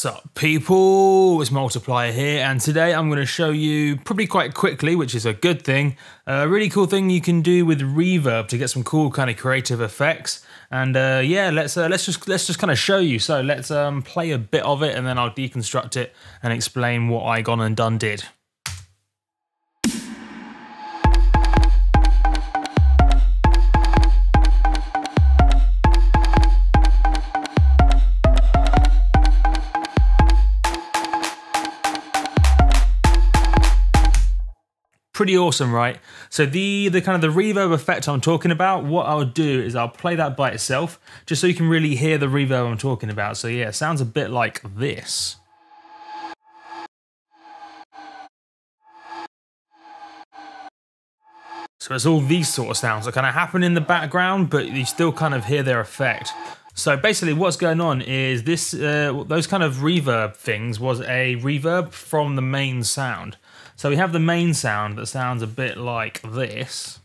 What's up, people? It's Multiplier here, and today I'm going to show you probably quite quickly, which is a good thing, a really cool thing you can do with reverb to get some cool kind of creative effects. And yeah, let's just kind of show you. So let's play a bit of it, and then I'll deconstruct it and explain what I gone and done did. Pretty awesome, right? So the kind of the reverb effect I'm talking about, what I'll do is I'll play that by itself, just so you can really hear the reverb I'm talking about. So yeah, it sounds a bit like this. So it's all these sort of sounds that kind of happen in the background, but you still kind of hear their effect. So basically what's going on is this, those kind of reverb things was a reverb from the main sound. So we have the main sound that sounds a bit like this.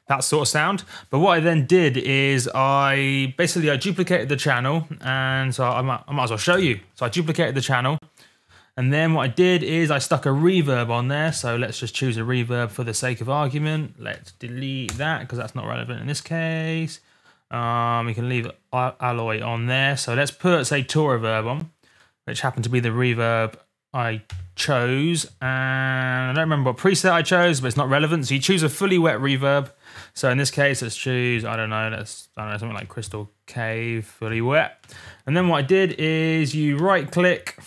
That sort of sound. But what I then did is I duplicated the channel, and so I might as well show you. So I duplicated the channel, and then what I did is I stuck a reverb on there. So let's just choose a reverb for the sake of argument. Let's delete that because that's not relevant in this case. We can leave alloy on there. So let's put, say, tour reverb on, which happened to be the reverb I chose, and I don't remember what preset I chose, but it's not relevant. So you choose a fully wet reverb. So in this case, let's choose, I don't know, something like Crystal Cave, fully wet. And then what I did is you right click,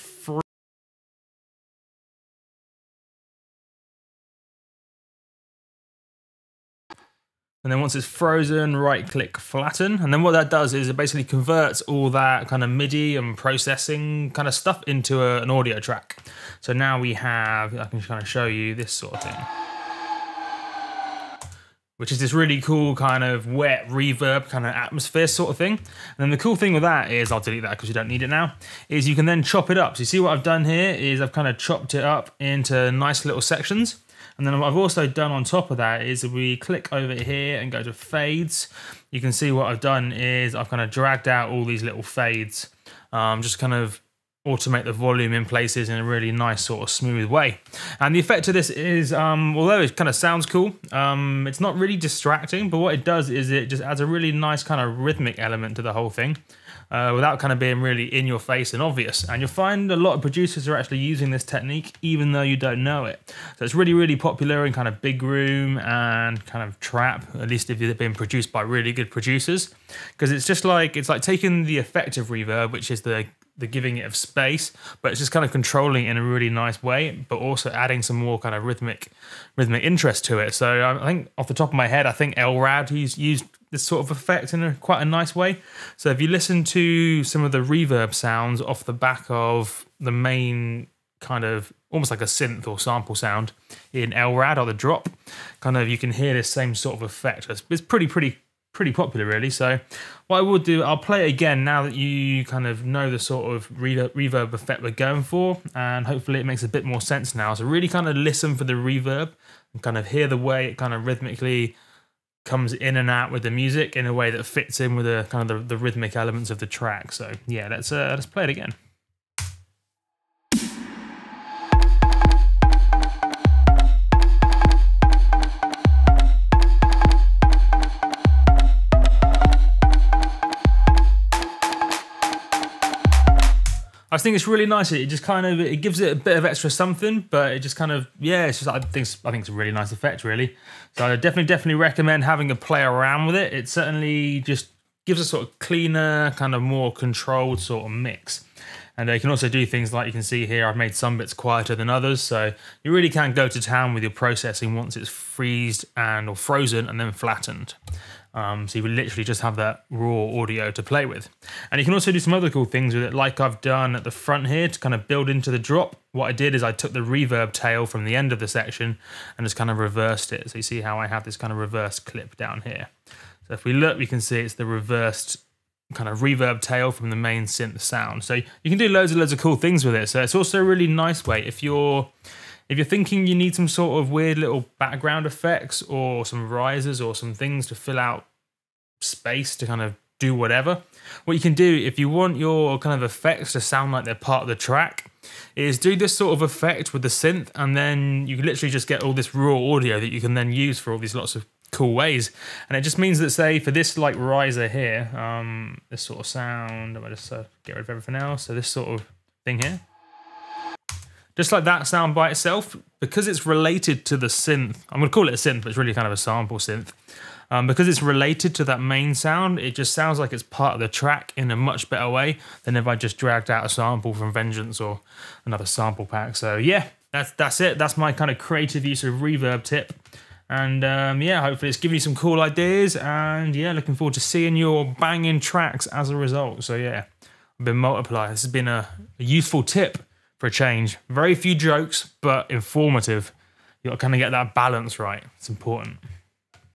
and then once it's frozen, right-click flatten. And then what that does is it basically converts all that kind of MIDI and processing kind of stuff into an audio track. So now we have, I can kind of show you this sort of thing, which is this really cool kind of wet reverb kind of atmosphere sort of thing. And then the cool thing with that is, I'll delete that because you don't need it now, is you can then chop it up. So you see what I've done here is I've kind of chopped it up into nice little sections. And then what I've also done on top of that is if we click over here and go to fades, you can see what I've done is I've kind of dragged out all these little fades, just kind of automate the volume in places in a really nice sort of smooth way. And the effect of this is, although it kind of sounds cool, it's not really distracting, but what it does is it just adds a really nice kind of rhythmic element to the whole thing. Without kind of being really in your face and obvious. And you'll find a lot of producers are actually using this technique even though you don't know it. So it's really, really popular in kind of big room and kind of trap, at least if they've been produced by really good producers. Because it's just like, it's like taking the effective reverb, which is the giving it of space, but it's just kind of controlling it in a really nice way, but also adding some more kind of rhythmic interest to it. So I think off the top of my head, I think LRAD, he's used this sort of effect in quite a nice way. So if you listen to some of the reverb sounds off the back of the main kind of almost like a synth or sample sound in LRAD or the drop, kind of you can hear this same sort of effect. It's pretty popular, really. So what I will do, I'll play it again now that you kind of know the sort of reverb effect we're going for, and hopefully it makes a bit more sense now. So really kind of listen for the reverb and kind of hear the way it kind of rhythmically comes in and out with the music in a way that fits in with the kind of the rhythmic elements of the track. So yeah, let's play it again. I just think it's really nice. It just kind of, it gives it a bit of extra something, but it just kind of, yeah, it's just, I think it's a really nice effect, really. So I definitely recommend having a play around with it. It certainly just gives a sort of cleaner, kind of more controlled sort of mix. And you can also do things like you can see here, I've made some bits quieter than others. So you really can go to town with your processing once it's freezed or frozen and then flattened. So you will literally just have that raw audio to play with. And you can also do some other cool things with it, like I've done at the front here to kind of build into the drop. What I did is I took the reverb tail from the end of the section and just kind of reversed it. So you see how I have this kind of reversed clip down here. So if we look, we can see it's the reversed kind of reverb tail from the main synth sound. So you can do loads of cool things with it. So it's also a really nice way if you're thinking you need some sort of weird little background effects or some risers or some things to fill out space to kind of do whatever. What you can do if you want your kind of effects to sound like they're part of the track is do this sort of effect with the synth, and then you can literally just get all this raw audio that you can then use for all these lots of cool ways. And it just means that, say, for this like riser here, this sort of sound, I might just get rid of everything else. So this sort of thing here, just like that sound by itself, because it's related to the synth. I'm going to call it a synth, but it's really kind of a sample synth. Because it's related to that main sound, it just sounds like it's part of the track in a much better way than if I just dragged out a sample from Vengeance or another sample pack. So yeah, that's it. That's my kind of creative use of reverb tip. And yeah, hopefully it's given you some cool ideas. And yeah, looking forward to seeing your banging tracks as a result. So yeah, I've been Multiplier. This has been a useful tip for a change. Very few jokes, but informative. You got to kind of get that balance right. It's important.